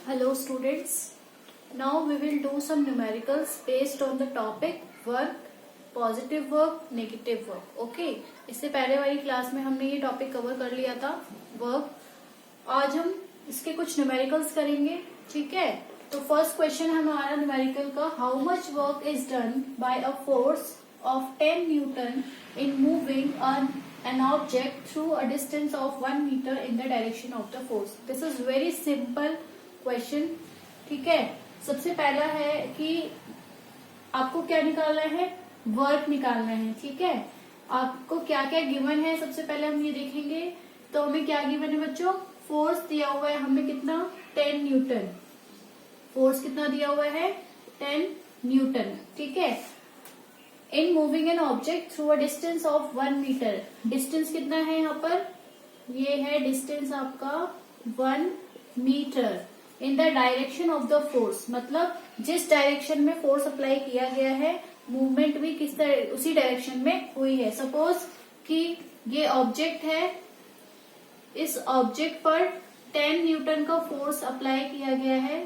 Hello students, now we will do some numericals based on the topic work, positive work, negative work. Okay, इससे पहले वाली class में हमने ये topic cover कर लिया था वर्क. आज हम इसके कुछ न्यूमेरिकल्स करेंगे. ठीक है, तो फर्स्ट क्वेश्चन हमारा न्यूमेरिकल का, how much work is done by a force of 10 Newton in moving an object through a distance of 1 meter in the direction of the force. This is very simple question. ठीक है, सबसे पहला है कि आपको क्या निकालना है, वर्क निकालना है. ठीक है, आपको क्या क्या गिवन है सबसे पहले हम ये देखेंगे. तो हमें क्या गिवन है बच्चों, फोर्स दिया हुआ है हमें कितना, 10 न्यूटन. फोर्स कितना दिया हुआ है, 10 न्यूटन. ठीक है, in moving an object through a distance of 1 metre. Distance कितना है यहाँ पर, ये है डिस्टेंस आपका 1 metre in the direction of the force. मतलब जिस डायरेक्शन में फोर्स अप्लाई किया गया है, मूवमेंट भी किस तरह उसी डायरेक्शन में हुई है. सपोज कि ये ऑब्जेक्ट है, इस ऑब्जेक्ट पर 10 न्यूटन का फोर्स अप्लाई किया गया है.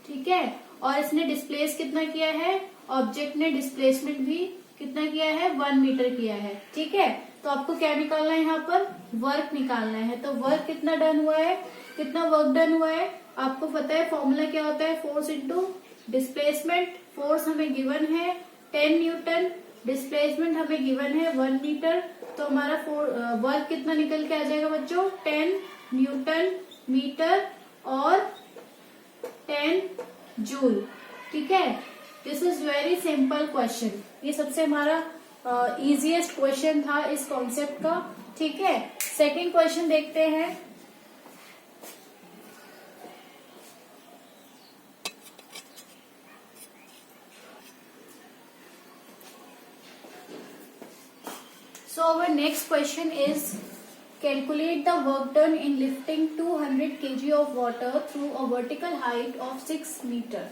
ठीक है, और इसने डिस्प्लेस कितना किया है, ऑब्जेक्ट ने डिस्प्लेसमेंट भी कितना किया है, 1 मीटर किया है. ठीक है, तो आपको क्या निकालना है यहाँ पर, वर्क निकालना है. तो वर्क कितना डन हुआ है, कितना वर्क डन हुआ है, आपको पता है फॉर्मूला क्या होता है, फोर्स इंटू डिस्प्लेसमेंट. फोर्स हमें गिवन है 10 न्यूटन, डिस्प्लेसमेंट हमें गिवन है 1 मीटर. तो हमारा वर्क कितना निकल के आ जाएगा बच्चों, 10 न्यूटन मीटर और 10 जूल. ठीक है, this is very simple question. ये सबसे हमारा इजीएस्ट क्वेश्चन था इस कॉन्सेप्ट का. ठीक है, सेकंड क्वेश्चन देखते हैं. So our next question is, calculate the work done in lifting 200 kg of water through a vertical height of 6 meter.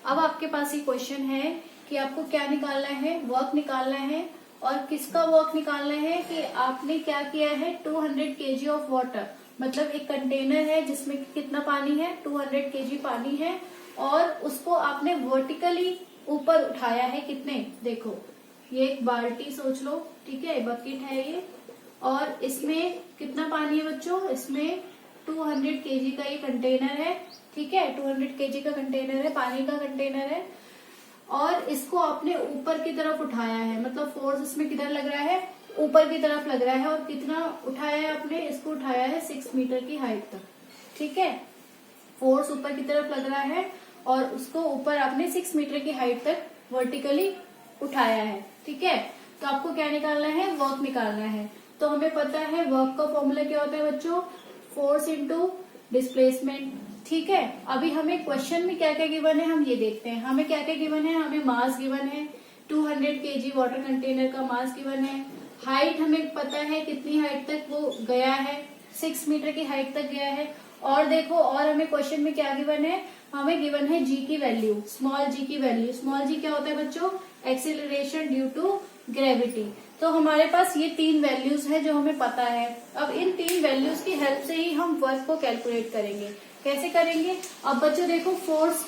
अब आपके पास ये क्वेश्चन है कि आपको क्या निकालना है, वर्क निकालना है. और किसका वर्क निकालना है कि आपने क्या किया है, 200 kg ऑफ वाटर. मतलब एक कंटेनर है जिसमें कितना पानी है, 200 kg पानी है, और उसको आपने वर्टिकली ऊपर उठाया है. कितने, देखो ये एक बाल्टी सोच लो. ठीक है, बकेट है ये, और इसमें कितना पानी है बच्चों, इसमें 200 kg का ये कंटेनर है. ठीक है, 200 kg का कंटेनर है, पानी का कंटेनर है, और इसको आपने ऊपर की तरफ उठाया है. मतलब फोर्स इसमें किधर लग रहा है, ऊपर की तरफ लग रहा है. और कितना उठाया है आपने, इसको उठाया है 6 मीटर की हाइट तक. ठीक है, फोर्स ऊपर की तरफ लग रहा है और उसको ऊपर आपने 6 मीटर की हाइट तक वर्टिकली उठाया है. ठीक है, तो आपको क्या निकालना है, वर्क निकालना है. तो हमें पता है वर्क का फॉर्मूला क्या होता है बच्चों, फोर्स इंटू डिस्प्लेसमेंट. ठीक है, अभी हमें क्वेश्चन में क्या क्या गिवन है हम ये देखते हैं. हमें क्या क्या गिवन है, हमें मास गिवन है, 200 kg वाटर कंटेनर का मास गिवन है. हाइट हमें पता है कितनी हाइट तक वो गया है, 6 मीटर की हाइट तक गया है. और देखो, और हमें क्वेश्चन में क्या गिवन है, हमें गिवन है जी की वैल्यू, स्मॉल जी की वैल्यू. स्मॉल जी क्या होता है बच्चों, एक्सीलरेशन ड्यू टू ग्रेविटी. तो हमारे पास ये 3 वैल्यूज है जो हमें पता है. अब इन 3 वैल्यूज की हेल्प से ही हम वर्क को कैलकुलेट करेंगे. कैसे करेंगे, अब बच्चों देखो, फोर्स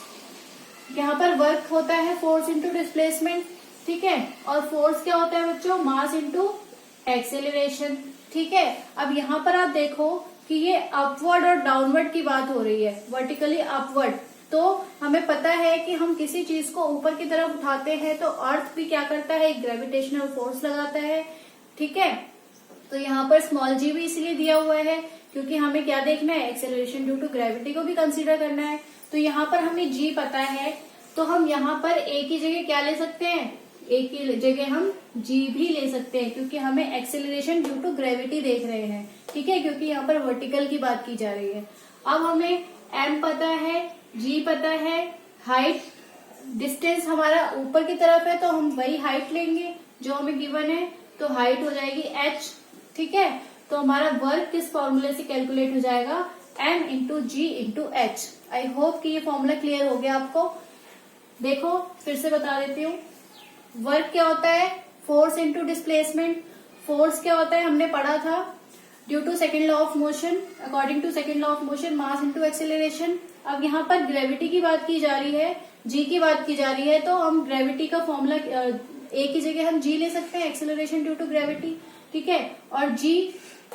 यहाँ पर वर्क होता है फोर्स इंटू डिस्प्लेसमेंट. ठीक है, और फोर्स क्या होता है बच्चों, मास इंटू एक्सेलरेशन. ठीक है, अब यहाँ पर आप देखो कि ये अपवर्ड और डाउनवर्ड की बात हो रही है, वर्टिकली अपवर्ड. तो हमें पता है कि हम किसी चीज को ऊपर की तरफ उठाते हैं तो अर्थ भी क्या करता है, एक ग्रेविटेशनल फोर्स लगाता है. ठीक है, तो यहाँ पर स्मॉल जी भी इसलिए दिया हुआ है क्योंकि हमें क्या देखना है, एक्सेलरेशन ड्यू टू ग्रेविटी को भी कंसीडर करना है. तो यहाँ पर हमें जी पता है, तो हम यहाँ पर ए की जगह क्या ले सकते हैं, ए की जगह हम जी भी ले सकते हैं, क्योंकि हमें एक्सेलरेशन ड्यू टू ग्रेविटी देख रहे हैं. ठीक है, क्योंकि यहाँ पर वर्टिकल की बात की जा रही है. अब हमें एम पता है, जी पता है, हाइट, डिस्टेंस हमारा ऊपर की तरफ है तो हम वही हाइट लेंगे जो हमें गिवन है. तो हाइट हो जाएगी h. ठीक है, तो हमारा वर्क किस फॉर्मूले से कैलकुलेट हो जाएगा, m into G into H. I hope कि ये फॉर्मूला क्लियर हो गया आपको. देखो फिर से बता देती हूँ, वर्क क्या होता है, फोर्स इंटू डिस्प्लेसमेंट. फोर्स क्या होता है, हमने पढ़ा था due to second law of motion, according to second law of motion mass into acceleration. अब यहाँ पर ग्रेविटी की बात की जा रही है, जी की बात की जा रही है, तो हम ग्रेविटी का फॉर्मूला ए की जगह हम जी ले सकते हैं, एक्सेलरेशन ड्यू टू ग्रेविटी, ठीक है। और जी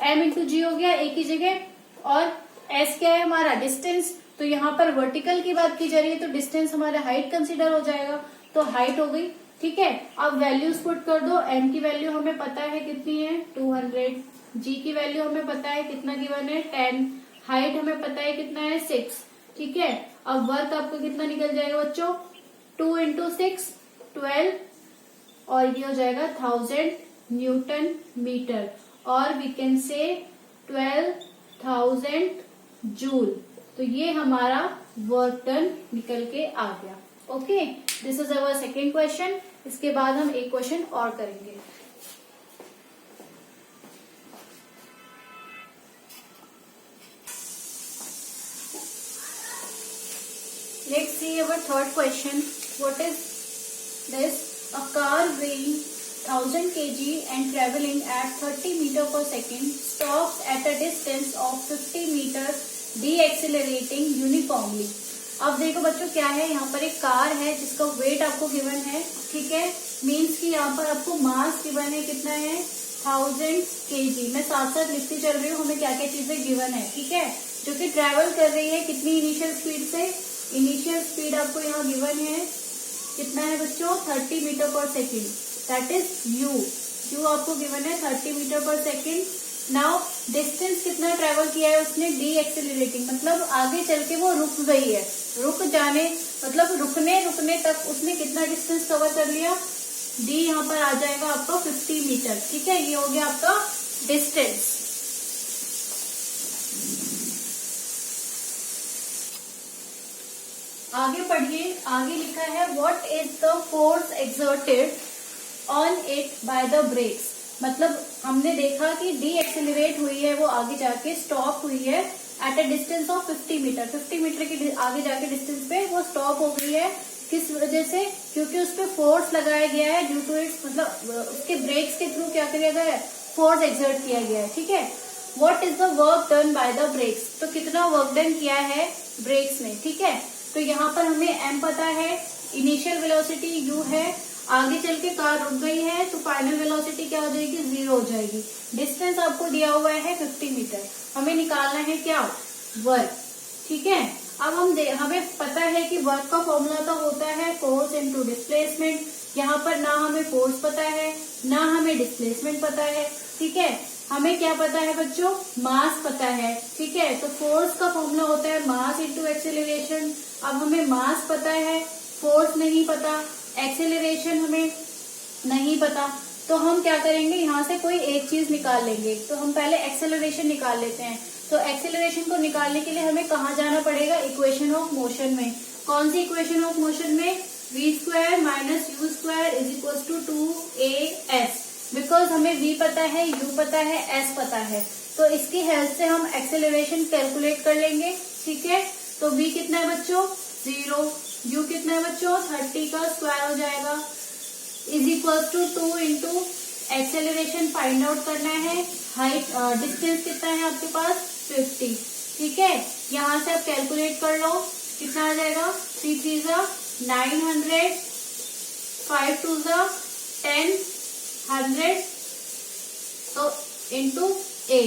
एम इंटू जी हो गया ए की जगह, और एस क्या है हमारा डिस्टेंस, तो यहाँ पर वर्टिकल की बात की जा रही है तो डिस्टेंस हमारा हाइट कंसिडर हो जाएगा, तो हाइट हो गई, ठीक है। अब वैल्यूज पुट कर दो, एम की वैल्यू हमें पता है कितनी है 200, जी की वैल्यू हमें पता है कितना गिवन है 10, हाइट हमें पता है कितना है 6, ठीक है। अब वर्क आपको कितना निकल जाएगा बच्चों, 2 इंटू 6 12, और ये हो जाएगा 1000 न्यूटन मीटर, और वी कैन से 12,000 जूल। तो ये हमारा वर्क डन निकल के आ गया। Okay, this is our second question. इसके बाद हम एक क्वेश्चन और करेंगे। Let's see our third question. What is this? A car weighing 1000 kg and traveling at 30 meter per second stops at a distance of 50 meter, deaccelerating uniformly. अब देखो बच्चों क्या है, यहाँ पर एक कार है जिसका वेट आपको गिवन है, ठीक है। मीन्स कि यहाँ पर आपको मास गिवन है, कितना है 1000 kg। मैं साथ साथ लिखती चल रही हूँ, हमें क्या क्या चीजें गिवन है, ठीक है। जो कि ट्रेवल कर रही है कितनी इनिशियल स्पीड से, इनिशियल स्पीड आपको यहाँ गिवन है कितना है बच्चों 30 मीटर पर सेकेंड, दैट इज यू आपको गिवन है 30 मीटर पर सेकेंड। नाउ डिस्टेंस कितना ट्रेवल किया है उसने, डी एक्सेलरेटिंग, मतलब आगे चल के वो रुक गई है, रुक जाने मतलब रुकने तक उसने कितना डिस्टेंस कवर कर लिया, डी यहाँ पर आ जाएगा आपका 50 मीटर, ठीक है। ये हो गया आपका डिस्टेंस। आगे पढ़िए, आगे लिखा है what is the force exerted on it by the brakes. मतलब हमने देखा कि डी एक्सेलरेट हुई है, वो आगे जाके स्टॉप हुई है at a distance of 50 metre, 50 metre के आगे जाके डिस्टेंस पे वो स्टॉप हो गई है। किस वजह से, क्योंकि उस पर फोर्स लगाया गया है, ड्यू टू इट्स मतलब उसके ब्रेक्स के थ्रू क्या किया गया है, फोर्स एक्सर्ट किया गया है, ठीक है। What is the work done by the brakes, तो कितना वर्क डन किया है ब्रेक्स ने, ठीक है। तो यहाँ पर हमें एम पता है, इनिशियल वेलोसिटी यू है, आगे चल के कार रुक गई है तो फाइनल वेलोसिटी क्या हो जाएगी 0 हो जाएगी। डिस्टेंस आपको दिया हुआ है 50 मीटर, हमें निकालना है क्या वर्क, ठीक है। अब हमें पता है कि वर्क का फॉर्मूला तो होता है फोर्स इनटू डिस्प्लेसमेंट। यहाँ पर ना हमें फोर्स पता है ना हमें डिस्प्लेसमेंट पता है, ठीक है। हमें क्या पता है बच्चों, मास पता है, ठीक है। तो फोर्स का फॉर्मूला होता है मास इनटू एक्सेलरेशन। अब हमें मास पता है, फोर्स नहीं पता, एक्सेलरेशन हमें नहीं पता, तो हम क्या करेंगे, यहाँ से कोई एक चीज निकाल लेंगे। तो हम पहले एक्सेलरेशन निकाल लेते हैं। तो एक्सेलरेशन को निकालने के लिए हमें कहाँ जाना पड़ेगा, इक्वेशन ऑफ मोशन में। कौन सी इक्वेशन ऑफ मोशन में, v² minus u² is equal to 2as। Because हमें v पता है, u पता है, s पता है, तो इसकी हेल्प से हम एक्सेलरेशन कैलकुलेट कर लेंगे, ठीक है। तो v कितना है बच्चों 0, u कितना है बच्चों 30 का स्क्वायर हो जाएगा, is equal to 2 into acceleration find out करना है, हाइट डिस्टेंस कितना है आपके पास 50, ठीक है। यहाँ से आप कैलकुलेट कर लो कितना आ जाएगा, 3 3 900, 5 2 10 100, तो इंटू a,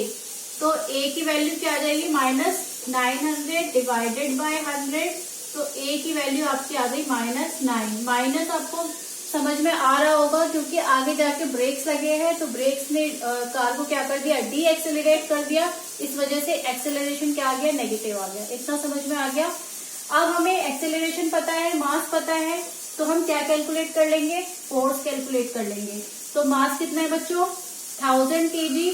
तो a की वैल्यू क्या आ जाएगी -900 डिवाइडेड बाय 100, तो a की वैल्यू आपकी आ गई -9। माइनस आपको समझ में आ रहा होगा क्योंकि आगे जाके ब्रेक्स लगे हैं, तो ब्रेक्स ने कार को क्या कर दिया, डी एक्सेलरेट कर दिया, इस वजह से एक्सेलरेशन क्या आ गया, नेगेटिव आ गया। इतना समझ में आ गया। अब हमें एक्सेलरेशन पता है, मास पता है, तो हम क्या कैलकुलेट कर लेंगे, फोर्स कैलकुलेट कर लेंगे। तो मास कितना है बच्चों 1000 kg,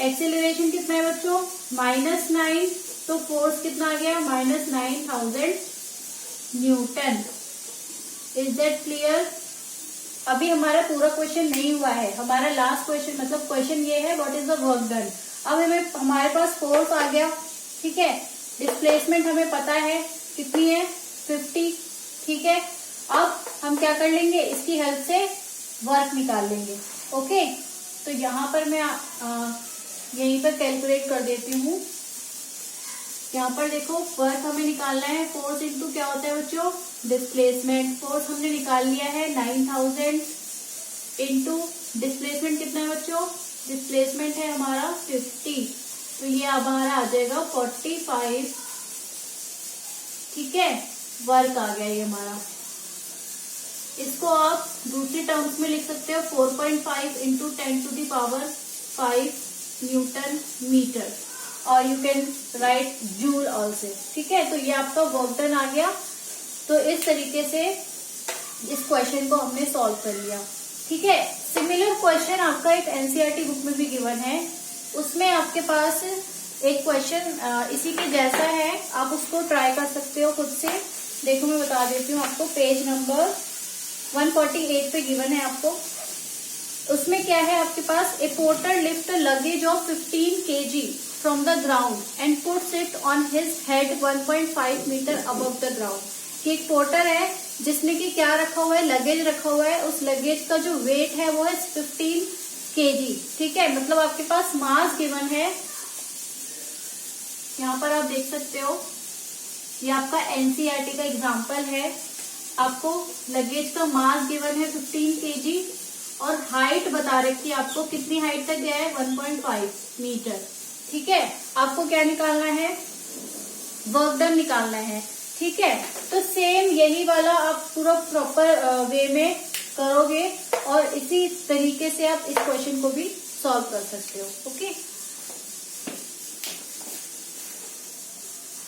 एक्सेलरेशन कितना है बच्चों -9, तो फोर्स कितना आ गया -9000 न्यूटन। Is that clear. अभी हमारा पूरा क्वेश्चन नहीं हुआ है, हमारा लास्ट क्वेश्चन मतलब क्वेश्चन ये है what is the work done. अब हमारे पास फोर्स आ गया, ठीक है। डिस्प्लेसमेंट हमें पता है कितनी है 50, ठीक है। अब हम क्या कर लेंगे, इसकी हेल्प से वर्क निकाल लेंगे। ओके, तो यहाँ पर मैं यहीं पर कैलकुलेट कर देती हूँ। यहाँ पर देखो वर्क हमें निकालना है, फोर्स इंटू क्या होता है बच्चों, डिस्प्लेसमेंट। फोर्स हमने निकाल लिया है 9000 इंटू डिस्प्लेसमेंट कितना है बच्चों, डिस्प्लेसमेंट है हमारा 50, तो ये हमारा आ जाएगा 45। ठीक है, वर्क आ गया ये हमारा। इसको आप दूसरी टर्म्स में लिख सकते हो 4.5 इंटू 10⁵ न्यूटन मीटर, और you can write joule also. ठीक है, तो ये आपका वर्क डन आ गया। तो इस तरीके से इस क्वेश्चन को हमने सॉल्व कर लिया। ठीक है, सिमिलर क्वेश्चन आपका एक एनसीईआरटी बुक में भी गिवन है, उसमें आपके पास एक क्वेश्चन इसी के जैसा है, आप उसको ट्राई कर सकते हो खुद से। देखो मैं बता देती हूँ आपको, पेज नंबर 148 पे गिवन है आपको। उसमें क्या है आपके पास, a porter lift luggage of 15 kg from the ground and puts it on his head 1.5 metre above the ground. कि एक पोर्टर है जिसने कि क्या रखा हुआ है, लगेज रखा हुआ है, उस लगेज का जो वेट है वो है 15 kg। ठीक है, मतलब आपके पास मास गिवन है, यहाँ पर आप देख सकते हो, ये आपका एनसीईआरटी का एग्जाम्पल है। आपको लगेज का मास गिवन है 15 kg और हाइट बता रखी है आपको, कितनी हाइट तक गया है, 1.5 मीटर। ठीक है, आपको क्या निकालना है, वर्क डन निकालना है। ठीक है, तो सेम यही वाला आप पूरा प्रॉपर वे में करोगे और इसी तरीके से आप इस क्वेश्चन को भी सॉल्व कर सकते हो। ओके।